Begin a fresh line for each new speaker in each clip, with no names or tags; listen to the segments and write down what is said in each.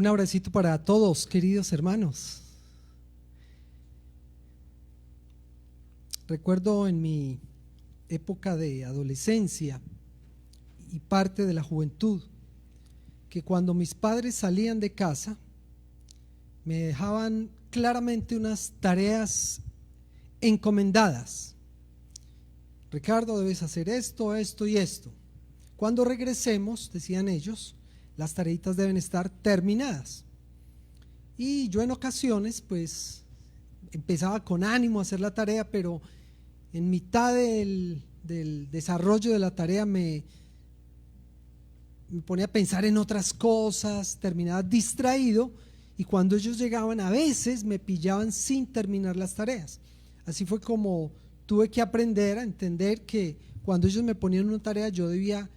Un abracito para todos, queridos hermanos. Recuerdo en mi época de adolescencia y parte de la juventud que cuando mis padres salían de casa me dejaban claramente unas tareas encomendadas. Ricardo, debes hacer esto, esto y esto. Cuando regresemos, decían ellos, las tareitas deben estar terminadas. Y yo en ocasiones pues empezaba con ánimo a hacer la tarea, pero en mitad del desarrollo de la tarea me ponía a pensar en otras cosas, terminaba distraído, y cuando ellos llegaban a veces me pillaban sin terminar las tareas. Así fue como tuve que aprender a entender que cuando ellos me ponían una tarea yo debía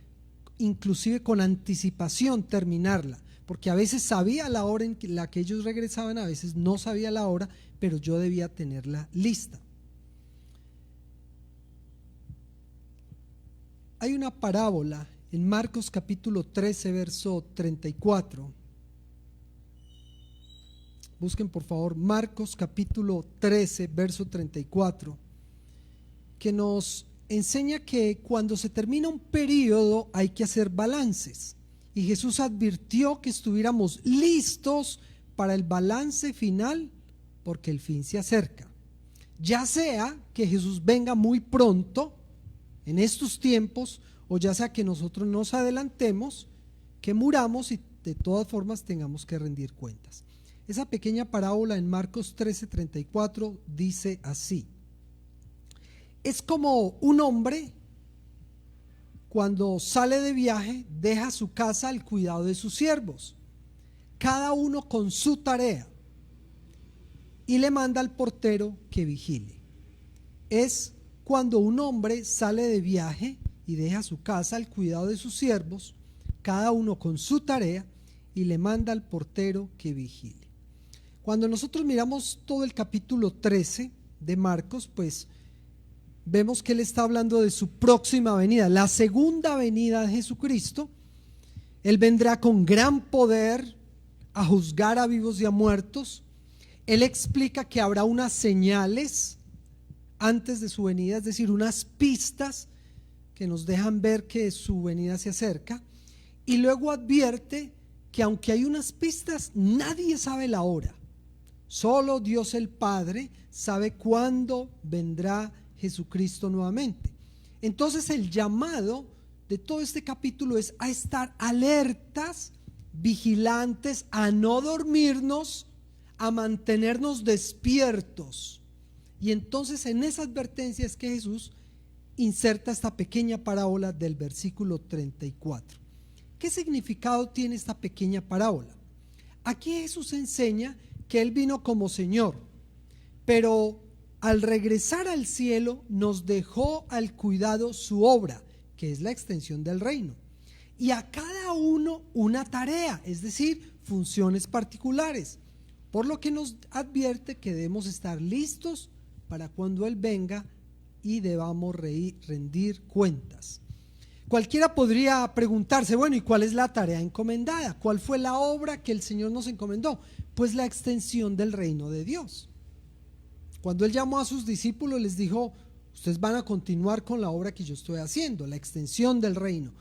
inclusive con anticipación terminarla, porque a veces sabía la hora en la que ellos regresaban, a veces no sabía la hora, pero yo debía tenerla lista. Hay una parábola en Marcos capítulo 13 verso 34. Busquen por favor Marcos capítulo 13 verso 34, que nos enseña que cuando se termina un periodo hay que hacer balances, y Jesús advirtió que estuviéramos listos para el balance final porque el fin se acerca. Ya sea que Jesús venga muy pronto en estos tiempos, o ya sea que nosotros nos adelantemos, que muramos y de todas formas tengamos que rendir cuentas. Esa pequeña parábola en Marcos 13:34 dice así: es como un hombre cuando sale de viaje deja su casa al cuidado de sus siervos, cada uno con su tarea, y le manda al portero que vigile. Es cuando un hombre sale de viaje y deja su casa al cuidado de sus siervos, cada uno con su tarea, y le manda al portero que vigile. Cuando nosotros miramos todo el capítulo 13 de Marcos, pues vemos que él está hablando de su próxima venida, la segunda venida de Jesucristo. Él vendrá con gran poder a juzgar a vivos y a muertos. Él explica que habrá unas señales antes de su venida, es decir, unas pistas que nos dejan ver que su venida se acerca, y luego advierte que aunque hay unas pistas, nadie sabe la hora. Solo Dios el Padre sabe cuándo vendrá Jesucristo nuevamente. Entonces el llamado de todo este capítulo es a estar alertas, vigilantes, a no dormirnos, a mantenernos despiertos. Y entonces en esa advertencia es que Jesús inserta esta pequeña parábola del versículo 34. ¿Qué significado tiene esta pequeña parábola? Aquí Jesús enseña que Él vino como Señor, pero al regresar al cielo nos dejó al cuidado su obra, que es la extensión del reino, y a cada uno una tarea, es decir, funciones particulares, por lo que nos advierte que debemos estar listos para cuando Él venga y debamos rendir cuentas. Cualquiera podría preguntarse, bueno, ¿y cuál es la tarea encomendada? ¿Cuál fue la obra que el Señor nos encomendó? Pues la extensión del reino de Dios. Cuando Él llamó a sus discípulos les dijo: ustedes van a continuar con la obra que yo estoy haciendo, la extensión del reino.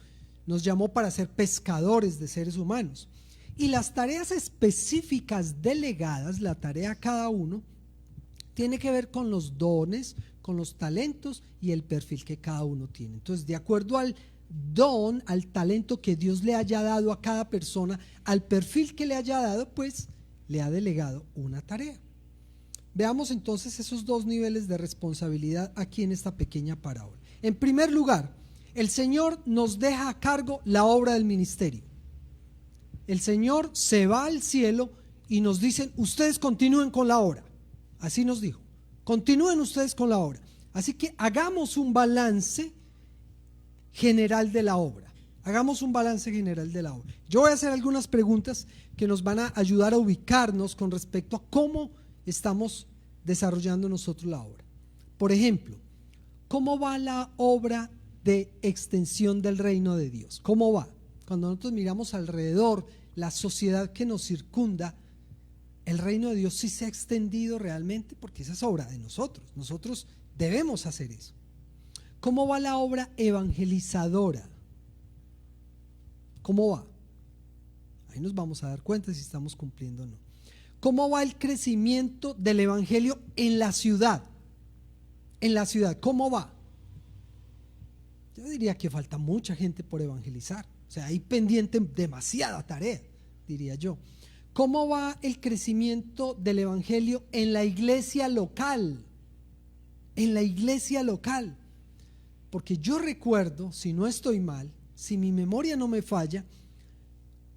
Nos llamó para ser pescadores de seres humanos, y las tareas específicas delegadas, la tarea a cada uno, tiene que ver con los dones, con los talentos y el perfil que cada uno tiene. Entonces, de acuerdo al don, al talento que Dios le haya dado a cada persona, al perfil que le haya dado, pues le ha delegado una tarea. Veamos entonces esos dos niveles de responsabilidad aquí en esta pequeña parábola. En primer lugar, el Señor nos deja a cargo la obra del ministerio. El Señor se va al cielo y nos dicen: ustedes continúen con la obra. Así nos dijo: continúen ustedes con la obra. Así que hagamos un balance general de la obra. Hagamos un balance general de la obra. Yo voy a hacer algunas preguntas que nos van a ayudar a ubicarnos con respecto a cómo estamos desarrollando nosotros la obra. Por ejemplo, ¿cómo va la obra de extensión del reino de Dios? ¿Cómo va? Cuando nosotros miramos alrededor la sociedad que nos circunda, el reino de Dios sí se ha extendido realmente, porque esa es obra de nosotros. Nosotros debemos hacer eso. ¿Cómo va la obra evangelizadora? ¿Cómo va? Ahí nos vamos a dar cuenta si estamos cumpliendo o no. ¿Cómo va el crecimiento del evangelio en la ciudad? En la ciudad, ¿cómo va? Yo diría que falta mucha gente por evangelizar. O sea, hay pendiente demasiada tarea, diría yo. ¿Cómo va el crecimiento del evangelio en la iglesia local? En la iglesia local. Porque yo recuerdo, si no estoy mal, si mi memoria no me falla,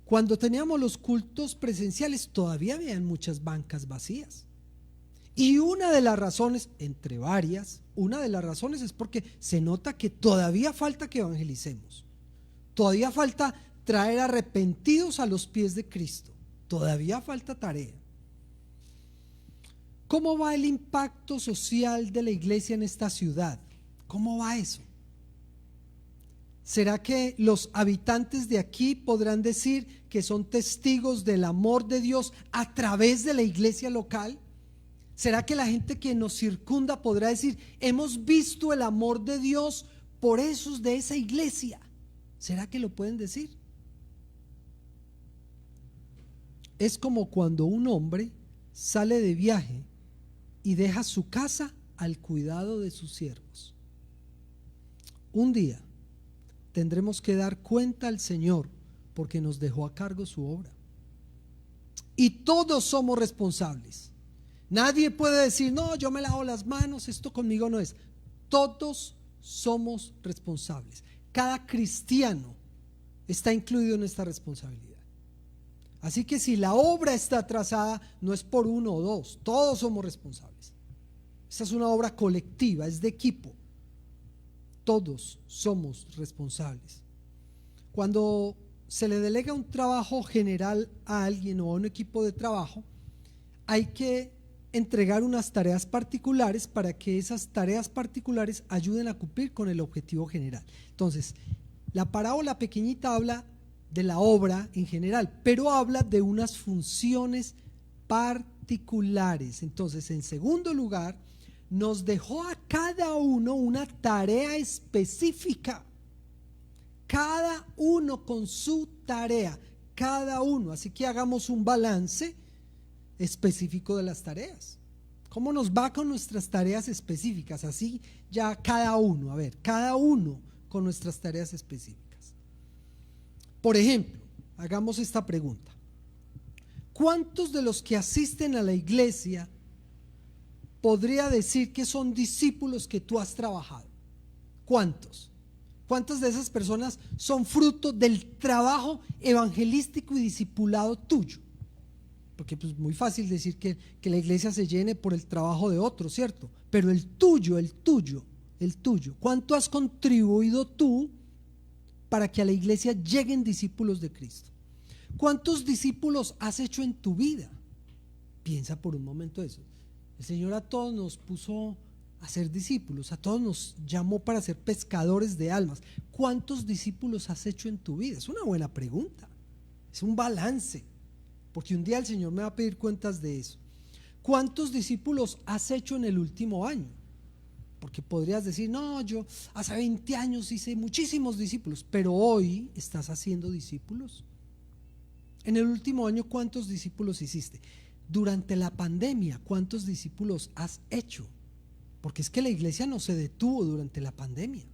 cuando teníamos los cultos presenciales todavía habían muchas bancas vacías. Y una de las razones, entre varias, una de las razones es porque se nota que todavía falta que evangelicemos. Todavía falta traer arrepentidos a los pies de Cristo. Todavía falta tarea. ¿Cómo va el impacto social de la iglesia en esta ciudad? ¿Cómo va eso? ¿Será que los habitantes de aquí podrán decir que son testigos del amor de Dios a través de la iglesia local? ¿Será que la gente que nos circunda podrá decir, hemos visto el amor de Dios por esos de esa iglesia? ¿Será que lo pueden decir? Es como cuando un hombre sale de viaje y deja su casa al cuidado de sus siervos. Un día tendremos que dar cuenta al Señor porque nos dejó a cargo su obra. Y todos somos responsables. Nadie puede decir, no, yo me lavo las manos, esto conmigo no es. Todos somos responsables. Cada cristiano está incluido en esta responsabilidad. Así que si la obra está atrasada, no es por uno o dos, todos somos responsables. Esta es una obra colectiva, es de equipo. Todos somos responsables. Cuando se le delega un trabajo general a alguien o a un equipo de trabajo, hay que entregar unas tareas particulares para que esas tareas particulares ayuden a cumplir con el objetivo general. Entonces, la parábola pequeñita habla de la obra en general, pero habla de unas funciones particulares. Entonces, en segundo lugar, nos dejó a cada uno una tarea específica, cada uno con su tarea, cada uno. Así que hagamos un balance específico de las tareas. ¿Cómo nos va con nuestras tareas específicas? Así ya cada uno, a ver, cada uno con nuestras tareas específicas. Por ejemplo, hagamos esta pregunta: ¿cuántos de los que asisten a la iglesia podría decir que son discípulos que tú has trabajado? ¿Cuántos? ¿Cuántas de esas personas son fruto del trabajo evangelístico y discipulado tuyo? Porque pues muy fácil decir que la iglesia se llene por el trabajo de otros, ¿cierto? Pero el tuyo, ¿cuánto has contribuido tú para que a la iglesia lleguen discípulos de Cristo? ¿Cuántos discípulos has hecho en tu vida? Piensa por un momento eso. El Señor a todos nos puso a ser discípulos, a todos nos llamó para ser pescadores de almas. ¿Cuántos discípulos has hecho en tu vida? Es una buena pregunta, es un balance, porque un día el Señor me va a pedir cuentas de eso. ¿Cuántos discípulos has hecho en el último año? Porque podrías decir, no, yo hace 20 años hice muchísimos discípulos, pero hoy estás haciendo discípulos. En el último año, ¿cuántos discípulos hiciste? Durante la pandemia, ¿cuántos discípulos has hecho? Porque es que la iglesia no se detuvo durante la pandemia.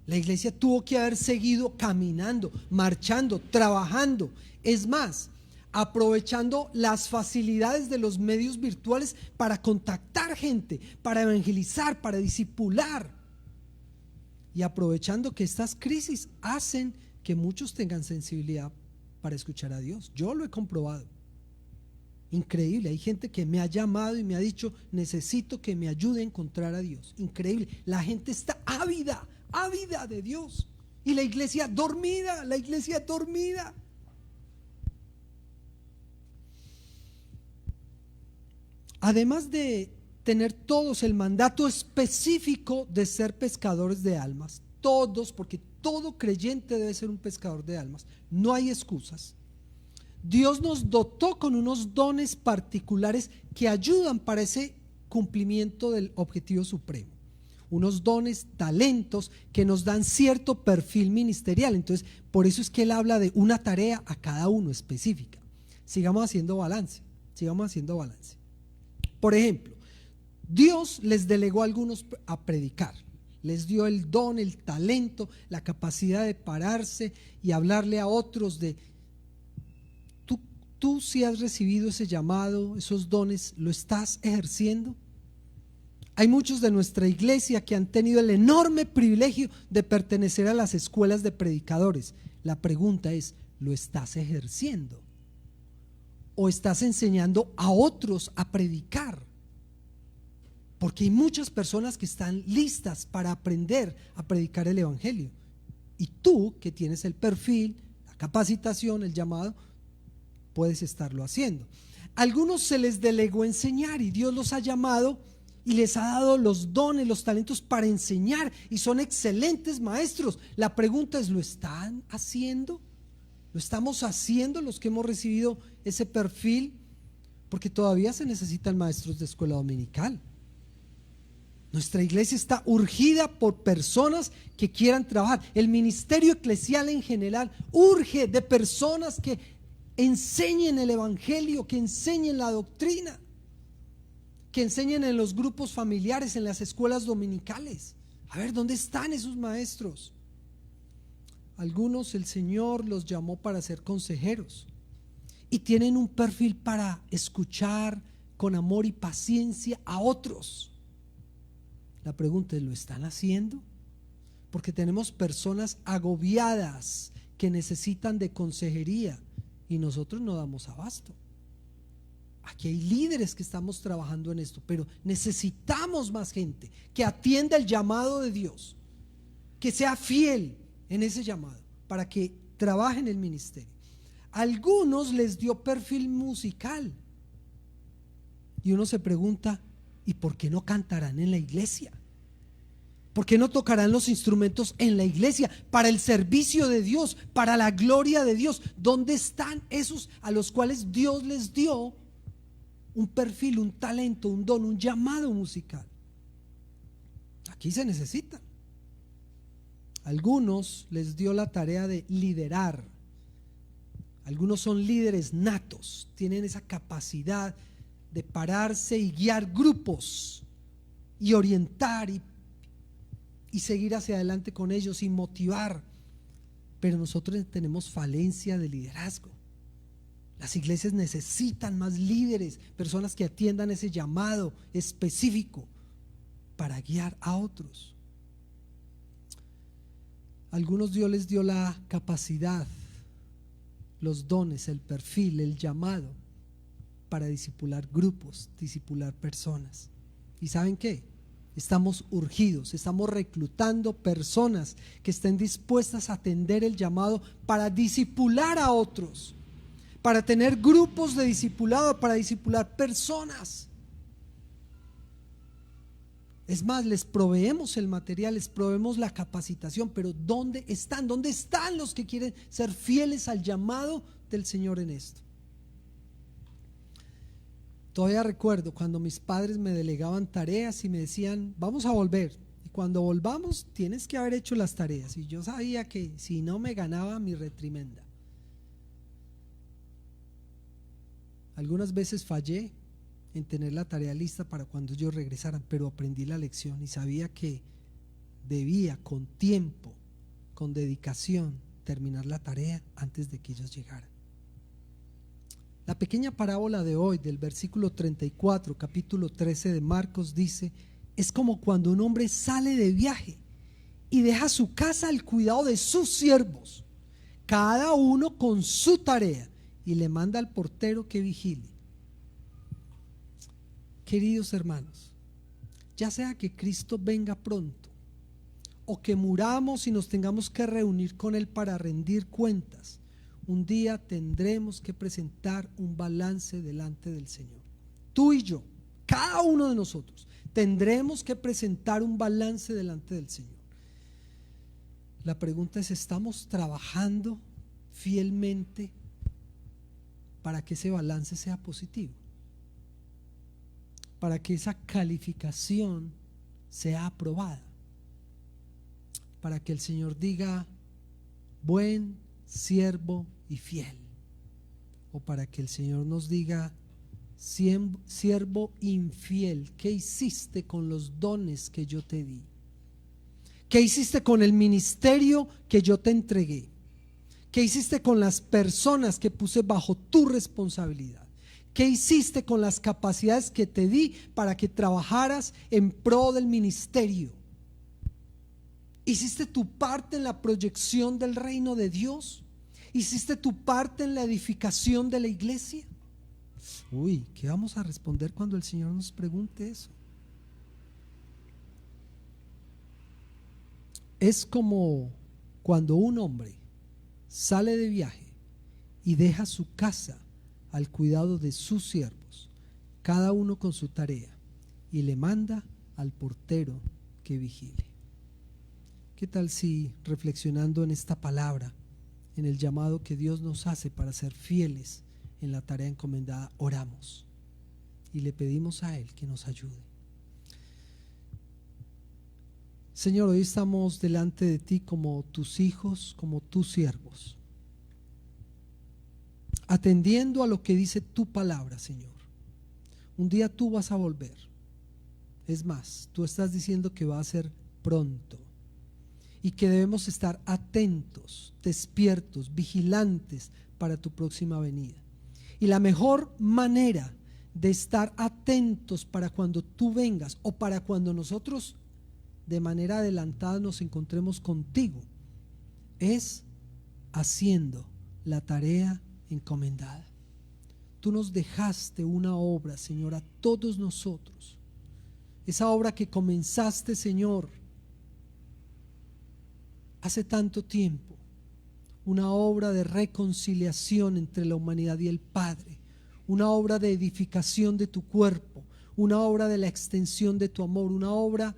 La iglesia tuvo que haber seguido caminando, marchando, trabajando. Es más, aprovechando las facilidades de los medios virtuales para contactar gente, para evangelizar, para discipular. Y aprovechando que estas crisis hacen que muchos tengan sensibilidad para escuchar a Dios. Yo lo he comprobado. Increíble, hay gente que me ha llamado y me ha dicho, necesito que me ayude a encontrar a Dios. Increíble, la gente está ávida de Dios. Y la iglesia dormida. Además de tener todos el mandato específico de ser pescadores de almas, todos, porque todo creyente debe ser un pescador de almas, no hay excusas. Dios nos dotó con unos dones particulares que ayudan para ese cumplimiento del objetivo supremo. Unos dones, talentos que nos dan cierto perfil ministerial. Entonces, por eso es que él habla de una tarea a cada uno específica. Sigamos haciendo balance. Por ejemplo, Dios les delegó a algunos a predicar. Les dio el don, el talento, la capacidad de pararse y hablarle a otros de... Tú si has recibido ese llamado, esos dones, ¿lo estás ejerciendo? Hay muchos de nuestra iglesia que han tenido el enorme privilegio de pertenecer a las escuelas de predicadores. La pregunta es, ¿lo estás ejerciendo? ¿O estás enseñando a otros a predicar? Porque hay muchas personas que están listas para aprender a predicar el evangelio. Y tú, que tienes el perfil, la capacitación, el llamado, puedes estarlo haciendo. A algunos se les delegó enseñar y Dios los ha llamado y les ha dado los dones, los talentos para enseñar y son excelentes maestros. La pregunta es, ¿lo están haciendo? ¿Lo estamos haciendo los que hemos recibido ese perfil? Porque todavía se necesitan maestros de escuela dominical. Nuestra iglesia está urgida por personas que quieran trabajar. El ministerio eclesial en general urge de personas que enseñen el evangelio, que enseñen la doctrina, que enseñen en los grupos familiares, en las escuelas dominicales. A ver, ¿dónde están esos maestros? Algunos el Señor los llamó para ser consejeros y tienen un perfil para escuchar con amor y paciencia a otros. La pregunta es, ¿lo están haciendo? Porque tenemos personas agobiadas que necesitan de consejería y nosotros no damos abasto. Aquí hay líderes que estamos trabajando en esto, pero necesitamos más gente que atienda el llamado de Dios, que sea fiel en ese llamado para que trabaje en el ministerio. A algunos les dio perfil musical y uno se pregunta, ¿y por qué no cantarán en la iglesia? ¿Por qué no tocarán los instrumentos en la iglesia para el servicio de Dios, para la gloria de Dios? ¿Dónde están esos a los cuales Dios les dio un perfil, un talento, un don, un llamado musical? Aquí se necesita. Algunos les dio la tarea de liderar. Algunos son líderes natos, tienen esa capacidad de pararse y guiar grupos y orientar y seguir hacia adelante con ellos y motivar. Pero nosotros tenemos falencia de liderazgo. Las iglesias necesitan más líderes, personas que atiendan ese llamado específico para guiar a otros. A algunos Dios les dio la capacidad, los dones, el perfil, el llamado para discipular grupos, discipular personas. ¿Y saben qué? Estamos urgidos, estamos reclutando personas que estén dispuestas a atender el llamado para discipular a otros, para tener grupos de discipulado, para discipular personas. Es más, les proveemos el material, les proveemos la capacitación, pero ¿dónde están? ¿Dónde están los que quieren ser fieles al llamado del Señor en esto? Todavía recuerdo cuando mis padres me delegaban tareas y me decían, vamos a volver, y cuando volvamos tienes que haber hecho las tareas, y yo sabía que si no me ganaba mi retrimenda. Algunas veces fallé en tener la tarea lista para cuando ellos regresaran, pero aprendí la lección y sabía que debía con tiempo, con dedicación, terminar la tarea antes de que ellos llegaran. La pequeña parábola de hoy, del versículo 34, capítulo 13 de Marcos, dice: es como cuando un hombre sale de viaje y deja su casa al cuidado de sus siervos, cada uno con su tarea, y le manda al portero que vigile. Queridos hermanos, ya sea que Cristo venga pronto o que muramos y nos tengamos que reunir con Él para rendir cuentas, un día tendremos que presentar un balance delante del Señor. Tú y yo, cada uno de nosotros, tendremos que presentar un balance delante del Señor. La pregunta es: ¿estamos trabajando fielmente para que ese balance sea positivo, para que esa calificación sea aprobada, para que el Señor diga buen siervo y fiel, o para que el Señor nos diga siervo infiel, ¿qué hiciste con los dones que yo te di? ¿Qué hiciste con el ministerio que yo te entregué? ¿Qué hiciste con las personas que puse bajo tu responsabilidad? ¿Qué hiciste con las capacidades que te di para que trabajaras en pro del ministerio? ¿Hiciste tu parte en la proyección del reino de Dios? ¿Hiciste tu parte en la edificación de la iglesia? Uy, ¿qué vamos a responder cuando el Señor nos pregunte eso? Es como cuando un hombre sale de viaje y deja su casa al cuidado de sus siervos, cada uno con su tarea, y le manda al portero que vigile. ¿Qué tal si, reflexionando en esta palabra, en el llamado que Dios nos hace para ser fieles en la tarea encomendada, oramos y le pedimos a Él que nos ayude? Señor, hoy estamos delante de ti como tus hijos, como tus siervos, atendiendo a lo que dice tu palabra, Señor. Un día tú vas a volver. Es más, tú estás diciendo que va a ser pronto y que debemos estar atentos, despiertos, vigilantes para tu próxima venida. Y la mejor manera de estar atentos para cuando tú vengas o para cuando nosotros de manera adelantada nos encontremos contigo es haciendo la tarea encomendada. Tú nos dejaste una obra, Señor, a todos nosotros. Esa obra que comenzaste, Señor, hace tanto tiempo. Una obra de reconciliación entre la humanidad y el Padre. Una obra de edificación de tu cuerpo. Una obra de la extensión de tu amor. Una obra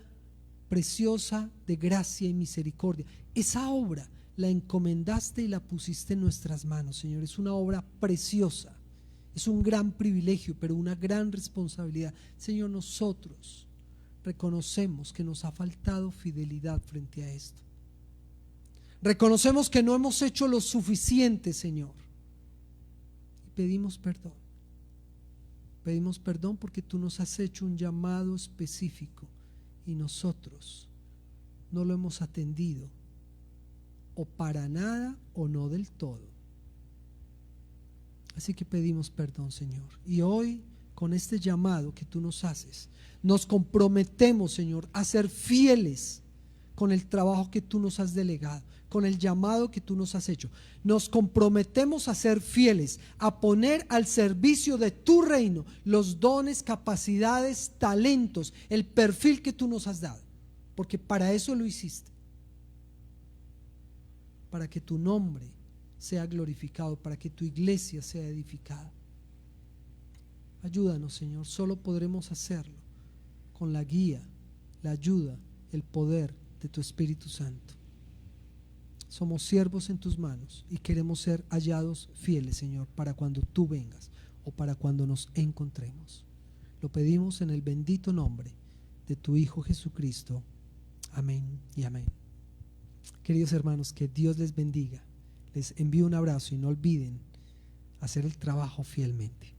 preciosa de gracia y misericordia. Esa obra la encomendaste y la pusiste en nuestras manos, Señor. Es una obra preciosa, es un gran privilegio, pero una gran responsabilidad. Señor, nosotros reconocemos que nos ha faltado fidelidad frente a esto. Reconocemos que no hemos hecho lo suficiente, Señor, y pedimos perdón. Pedimos perdón porque tú nos has hecho un llamado específico y nosotros no lo hemos atendido, o para nada o no del todo. Así que pedimos perdón, Señor, y hoy con este llamado que tú nos haces, nos comprometemos, Señor, a ser fieles con el trabajo que tú nos has delegado, con el llamado que tú nos has hecho. Nos comprometemos a ser fieles, a poner al servicio de tu reino los dones, capacidades, talentos, el perfil que tú nos has dado, porque para eso lo hiciste, para que tu nombre sea glorificado, para que tu iglesia sea edificada. Ayúdanos, Señor, solo podremos hacerlo con la guía, la ayuda, el poder de tu Espíritu Santo. Somos siervos en tus manos y queremos ser hallados fieles, Señor, para cuando tú vengas o para cuando nos encontremos. Lo pedimos en el bendito nombre de tu Hijo Jesucristo. Amén y amén. Queridos hermanos, que Dios les bendiga. Les envío un abrazo y no olviden hacer el trabajo fielmente.